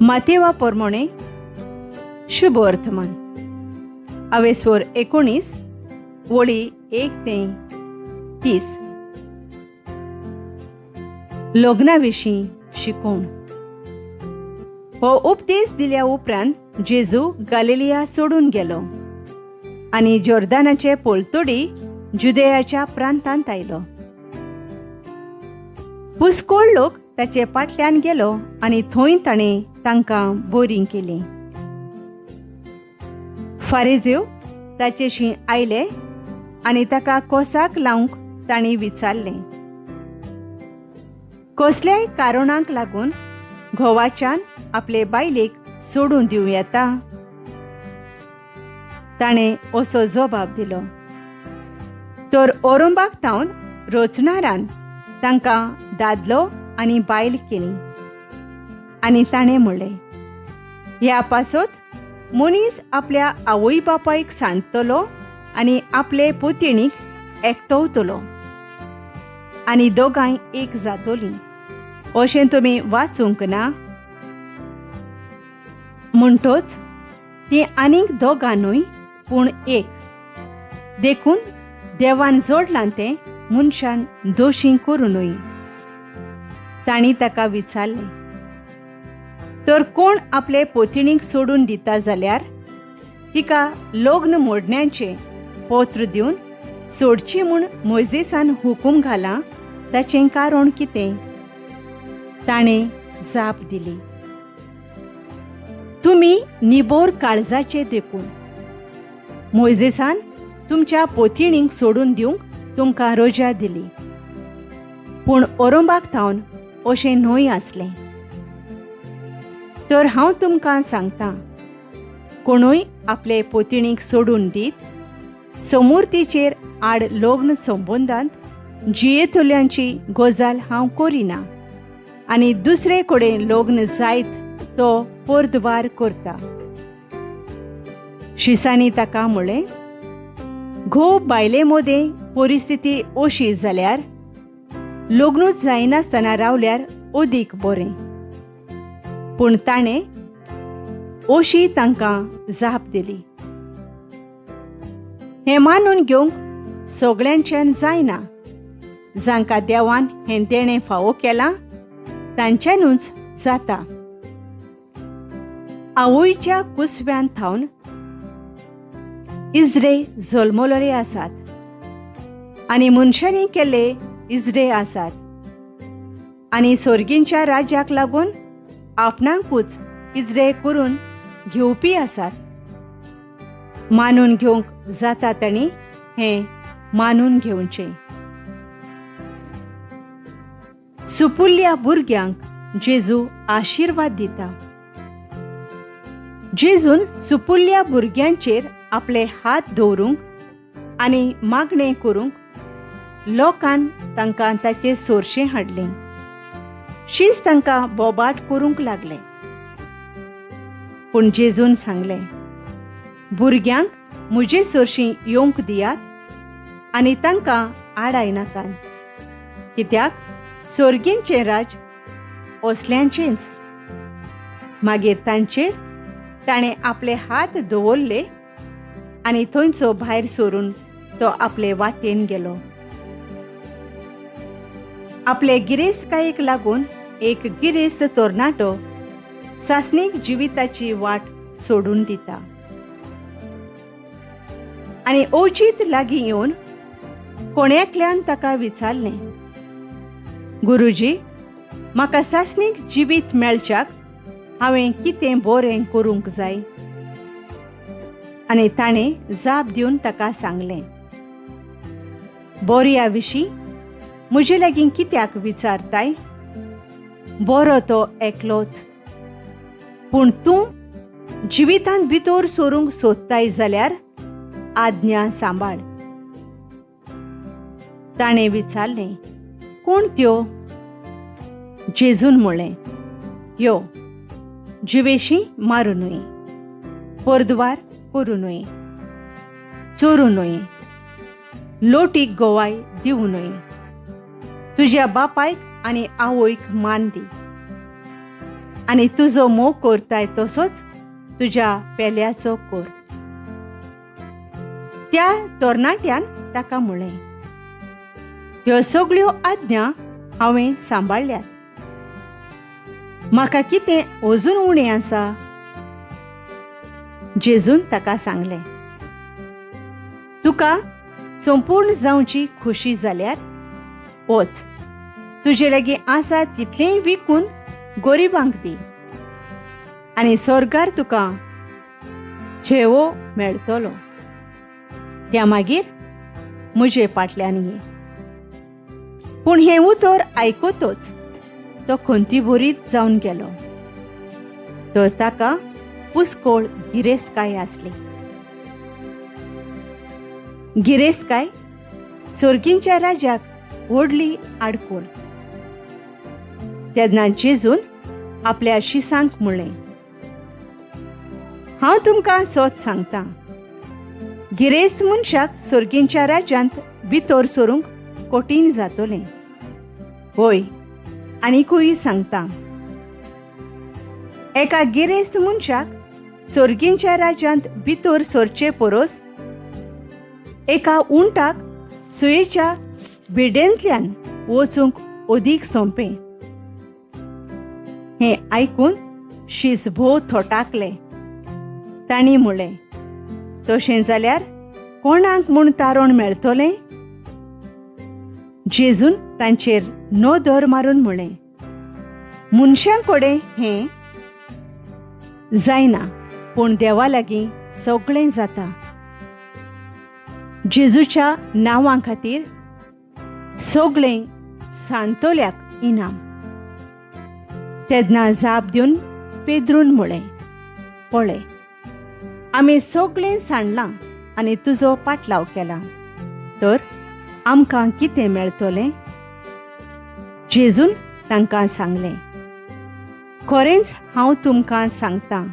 मातेवा प्रमाणे शुभ वर्तमान अवेस्वर 19 वळी 1 ते 30 लग्नाविशीं शिकोवण. हो उपदेश दिल्या उपरांत जेजू गलिलिया सोडून गेलो आनी जॉर्दानाचे पोलतोडी जुदेयाच्या प्रांतांत आयलो. पुष्कळ लोक ताचे फाटल्यान गेलो आनी थंय ताणें तांकां बोरी केली. फारिझेव ताचेशी आयले आनी ताका कोसाक लावंक तांणी विचारलें, कसल्याय कारणांक लागून घोवाच्यान आपले बायलेक सोडून दिवं येता? ताणें असो जबाब दिलो. तर औरंबाक थावन रचणारान तांकां दादलो आनी बायल केली आनी ताणें म्हणलें, ह्या पासत मनीस आपल्या आवय बापायक सांडटलो आनी आपले पुतिणीक एकटवतलो आनी दोगांय एक जातोलीं. अशें तुमी वाचूंक ना? म्हणटोच तीं आनीक दोगां न्हय पूण एक. देखून देवान जोडलां तें मनशान दोशी करूं न्हय. तांणी ताका विचारलें, तर कोण आपले पोतिणीक सोडून दिता जाल्यार तिका लग्न मोडण्याचें पत्र दिवन सोडची म्हूण मोइजेसान हुकूम घाला, ताचें कारण कितें? ताणें जाप दिली, तुमी निबोर काळजाचे देखून. मोइजेसान तुमच्या पोतिणीक सोडून दिवंक तुमकां रजा दिली, पूण औरंबाक थावन अशें न्हय आसलें. तर हांव तुमकां सांगतां, कोणूय आपले पोतिणीक सोडून दीत समूर्तीचेर आड लग्न संबंदांत जियेतल्यांची गजाल हांव करिना आनी दुसरे कडेन लग्न जायत तो पर्दवार करता. शिसांनी ताका म्हणलें, घोव बायले मोदें परिस्थिती अशी जाल्यार लग्नूच जायनासतना रावल्यार अदीक बरें. पूण ताणें अशी तांकां जाप दिली, हें मानून घेवंक सगळ्यांच्यान जायना. जांकां देवान हें देणें फावो केलां तांच्यानूच जाता. आवयच्या कुसव्यान थावन इजरे जल्मलोले आसात आनी मनशांनी केल्ले इजरे आसात आनी सर्गींच्या राज्याक लागून आपणाकूच इजरे करून घेवपी आसात. मानून घेवंक जाता तांणी हें मानून घेवचें. सुपुल्ल्या भुरग्यांक जेजू आशिर्वाद दिता. जेजून सुपुल्ल्या भुरग्यांचेर आपले हात दवरूंक आनी मागणें करूंक लोकांन तांकां ताचे सोरशें हाडलें. शीस तांकां बोबाट करूंक लागलें. पूण जेजून सांगलें, भुरग्यांक म्हजे सोरशीं येवंक दियात आनी तांकां आडाय नाकात, कित्याक सर्गींचें राज असल्यांचेंच. मागीर तांचेर ताणें आपले हात दवरले आनी थंयचो भायर सरून तो आपले वाटेन गेलो. आपले गिरेस्तकायेक लागून एक गिरेस्त तरणाटो सासणीक जिविताची वाट सोडून दिता आनी अवचीत लागीं येवन कोण्याकल्यान ताका विचारलें, गुरुजी, म्हाका सासणीक जिवीत मेळच्याक हांवें कितें बरें करूंक जाय? आनी ताणें जाप दिवन ताका सांगलें, बोरया विशीं म्हजे लागीं कित्याक विचारताय? बरो तो एकलोच, पूण तूं जिवितांत भितर सोरूंक सोदताय जाल्यार आज्ञा सांबाळ. ताणें विचारलें, कोण त्यो? जेजून म्हणलें, यो, जिवेशी मारूं न्हय, पर्दवार करूं न्हय, चोरूं न्हय, लोटीक गोवाय दिवं न्हय, तुज्या बापायक आनी आवयक मान दी. आनी तुजो मोग करताय तसोच तुज्या पेल्याचो कोर. त्या तरणाट्यान ताका म्हळें, ह्यो सगळ्यो आज्ञा हांवें सांबाळल्यात. म्हाका कितें अजून उणें आसा? जेजून ताका सांगलें, तुका संपूर्ण जावची खुशी जाल्यार वच, तुजे लागीं आसा तितलेंय विकून गरीबांक दी, आनी स्वर्गार तुका छेवो मेळटलो. त्या मागीर म्हजे फाटल्यान ये. पूण हें उतर आयकतच तो खंती भरीत जावन गेलो. तर ताका पुस्कळ गिरेस्तकाय आसली. गिरेस्तकाय सर्गींच्या राजाक व्हडली आडकोळ. तेन्ना जेजून आपल्या शिसांक म्हणलें, हांव तुमकां सत सांगतां, गिरेस्त मनशाक सर्गींच्या राज्यांत भितर सरूंक कठीण जातलें. होय, आनीकूय सांगतां, एका गिरेस्त मनशाक सर्गींच्या राज्यांत भितर सरचे परस एका उंटाक सुयेच्या भिडेंतल्यान वचूंक अदीक सोंपें. हें आयकून शीसभोव थोटाकले. तांणी म्हणलें, तशें जाल्यार कोणाक म्हूण तारण मेळटलें? जेजून तांचेर नदर मारून म्हणलें, मनशां कडेन हें जायना, पूण देवा लागीं सगळें जाता. जेजूच्या नांवा खातीर सगळें सांतोल्याक इनाम. तेन्ना जाप दिवन पेद्रून म्हळें, पळय, आमी सगळें सांडलां आनी तुजो पाटलाव केला, तर आमकां कितें मेळटलें? जेजून तांकां सांगलें, खरेंच हांव तुमकां सांगतां,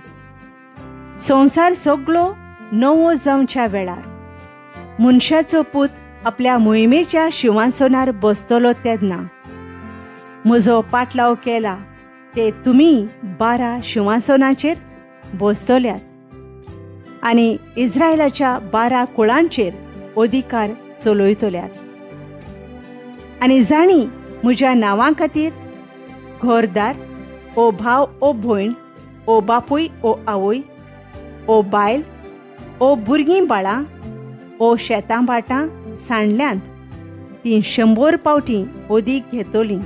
संवसार सगळो नवो जावच्या वेळार मनशाचो पूत आपल्या मोहिमेच्या शिंवासनार बसतलो तेन्ना म्हजो पाटलाव केला ते तुमी 12 शिंवासनाचेर बसतल्यात आनी इस्रायलाच्या 12 कुळांचेर अधिकार चलयतल्यात. आनी जाणी म्हज्या नांवा खातीर घरदार ओ भाव ओ भयण ओ बापूय ओ आवय ओ बायल ओ भुरगीं बाळां ओ शेतां भाटां सांडल्यांत ती 100 पावटी अदीक घेतलीं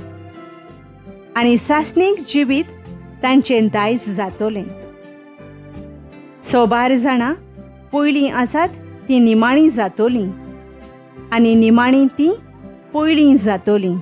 आनी सासणीक जिवीत तांचें दायज जातलें. 100 जाणां पयलीं आसात ती निमाणीं जातलीं आनी निमाणीं ती पयलीं जातलीं.